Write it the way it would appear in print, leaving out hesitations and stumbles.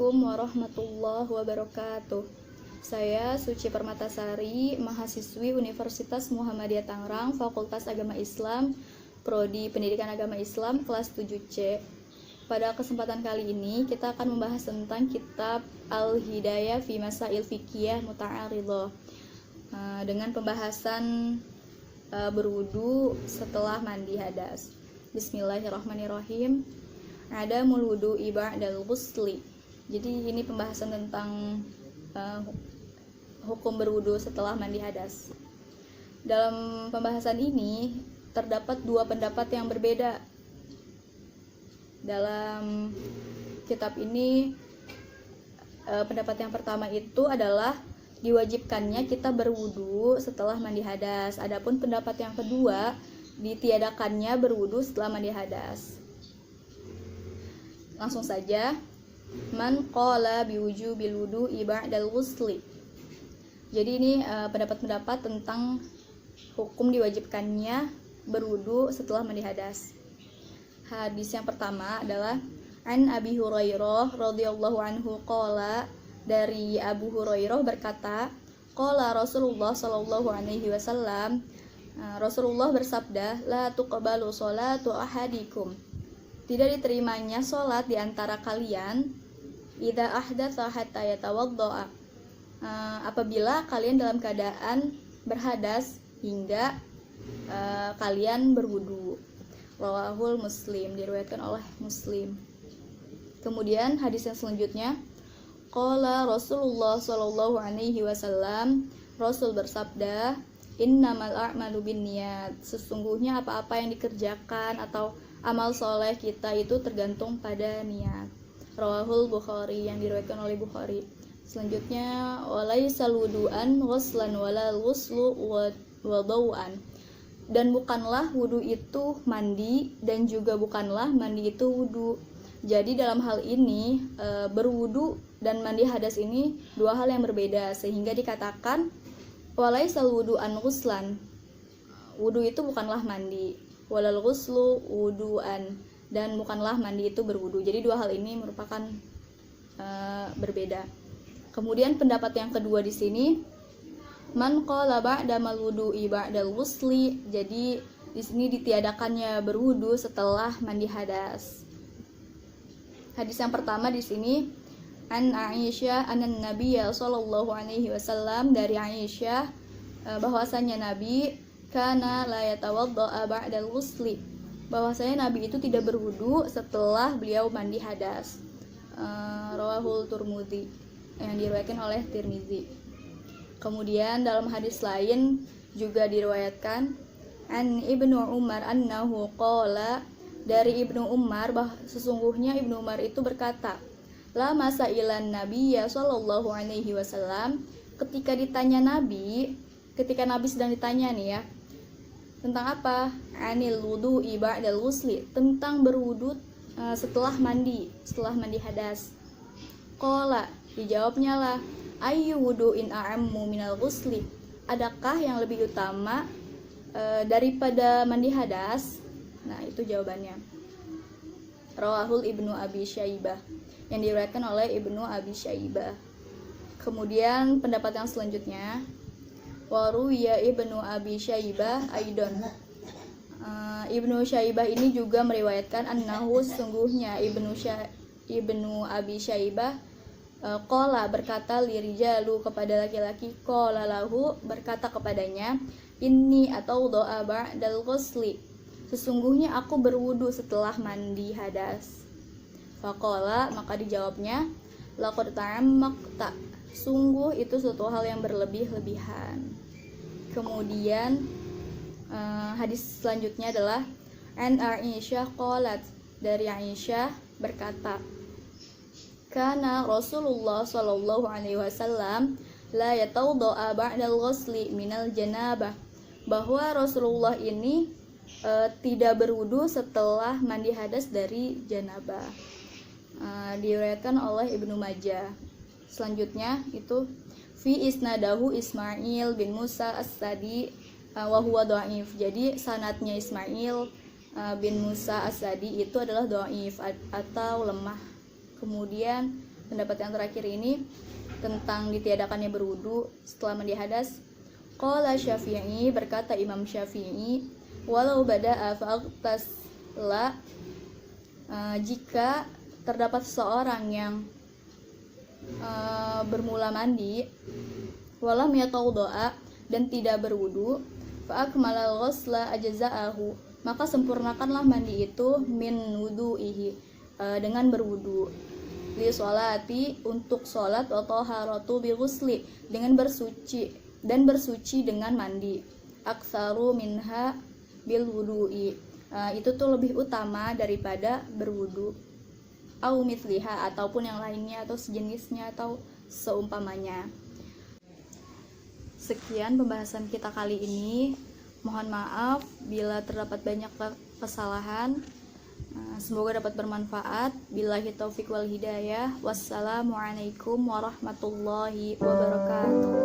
Assalamualaikum warahmatullahi wabarakatuh. Saya Suci Permatasari, mahasiswi Universitas Muhammadiyah Tangerang, Fakultas Agama Islam, Prodi Pendidikan Agama Islam, kelas 7C. Pada kesempatan kali ini, kita akan membahas tentang kitab Al-Hidayah fi Masail Fiqhiyah Muta'aridah, dengan pembahasan berwudu setelah mandi hadas. Bismillahirrahmanirrahim. Adamul wudu'i ba'dal ghusli. Jadi ini pembahasan tentang hukum berwudu setelah mandi hadas. Dalam pembahasan ini terdapat dua pendapat yang berbeda. Dalam kitab ini pendapat yang pertama itu adalah diwajibkannya kita berwudu setelah mandi hadas. Adapun pendapat yang kedua, ditiadakannya berwudu setelah mandi hadas. Langsung saja, man qala biwujubil wudu'i ba'dal ghusli. Jadi ini pendapat-pendapat tentang hukum diwajibkannya berwudu setelah mandi hadas. Hadis yang pertama adalah an Abi Hurairah radhiyallahu anhu qala, dari Abu Hurairah berkata, qala Rasulullah sallallahu alaihi wasallam, Rasulullah bersabda, la tuqbalu sholatu ahadikum, tidak diterimanya sholat di antara kalian, idza ahdatsa hatta yatawaddaa, apabila kalian dalam keadaan berhadas hingga kalian berwudu. Rawahul Muslim, diriwayatkan oleh Muslim. Kemudian hadis yang selanjutnya, qala Rasulullah sallallahu alaihi wasallam, Rasul bersabda, innamal a'malu binniyat, sesungguhnya apa-apa yang dikerjakan atau amal soleh kita itu tergantung pada niat. Rawahul Bukhari, yang diriwayatkan oleh Bukhari. Selanjutnya, walaisal wudu'an ghuslan walal ghuslu wadau'an, dan bukanlah wudu itu mandi dan juga bukanlah mandi itu wudu. Jadi dalam hal ini berwudu dan mandi hadas ini dua hal yang berbeda, sehingga dikatakan walaisal wudu'an ghuslan, wudu itu bukanlah mandi, walal ghuslu wudu'an, dan bukanlah mandi itu berwudu. Jadi dua hal ini merupakan berbeda. Kemudian pendapat yang kedua di sini, man qala ba'damal wudu'i ba'dal ghusli, jadi di sini ditiadakannya berwudu setelah mandi hadas. Hadis yang pertama di sini an Aisyah anan Nabiyya sallallahu alaihi wasallam, dari Aisyah bahwasanya Nabi kana la yatawaddaa ba'dal ghusli, bahwasanya Nabi itu tidak berwudu setelah beliau mandi hadas. Rawahul Turmudi, yang diriwayatkan oleh Tirmizi. Kemudian dalam hadis lain juga diriwayatkan an Ibnu Umar annahu qala, dari Ibnu Umar sesungguhnya Ibnu Umar itu berkata, la masailan Nabiyya sallallahu alaihi wasallam, ketika Nabi sedang ditanya nih ya, tentang apa? Anil wudu'i ba'dal ghusli, tentang berwudu setelah mandi hadas. Qala, dijawabnya lah, ayyu wudu'in a'ammu minal ghusli, adakah yang lebih utama daripada mandi hadas? Nah, itu jawabannya. Rawahul Ibnu Abi Syaibah, yang diriwayatkan oleh Ibnu Abi Syaibah. Kemudian pendapat yang selanjutnya, waruya Ibnu Abi Syaibah aidon, Ibnu Syaibah ini juga meriwayatkan annahu, sesungguhnya Ibnu Abi Syaibah qala berkata lirijalu, kepada laki-laki, qala lahu berkata kepadanya, inni atau doa ba'dal ghusli, sesungguhnya aku berwudu setelah mandi hadas. Faqala, maka dijawabnya, laqad ta'ammakta, sungguh itu suatu hal yang berlebih-lebihan. Kemudian hadis selanjutnya adalah an Aisyah qalat, dari Aisyah berkata, kana Rasulullah sallallahu alaihi wasallam la yatawaddaa ba'dal ghusli minal janabah, bahwa Rasulullah ini tidak berwudu setelah mandi hadas dari janabah. Diriwayatkan oleh Ibnu Majah. Selanjutnya itu fi isnadahu Ismail bin Musa as-Sadi wa huwa dhaif. Jadi sanadnya Ismail bin Musa as-Sadi itu adalah dhaif atau lemah. Kemudian pendapat yang terakhir ini tentang ditiadakannya berwudu setelah mandi hadas. Qala Syafi'i, berkata Imam Syafi'i, walau bada'a fa'agtasla, jika terdapat seseorang yang bermula mandi, walam yatawadda'a, dan tidak berwudu, fa'akmalal ghusla ajza'ahu, maka sempurnakanlah mandi itu min wudu'ihi, dengan berwudu, li sholati, untuk sholat, wa taharatu bi ghusli, dengan bersuci, dan bersuci dengan mandi, aktsaru minha bil wudu'i, itu tuh lebih utama daripada berwudu, au mithliha, ataupun yang lainnya atau sejenisnya atau seumpamanya. Sekian pembahasan kita kali ini. Mohon maaf bila terdapat banyak kesalahan. Semoga dapat bermanfaat. Billahi taufik wal hidayah. Wassalamualaikum warahmatullahi wabarakatuh.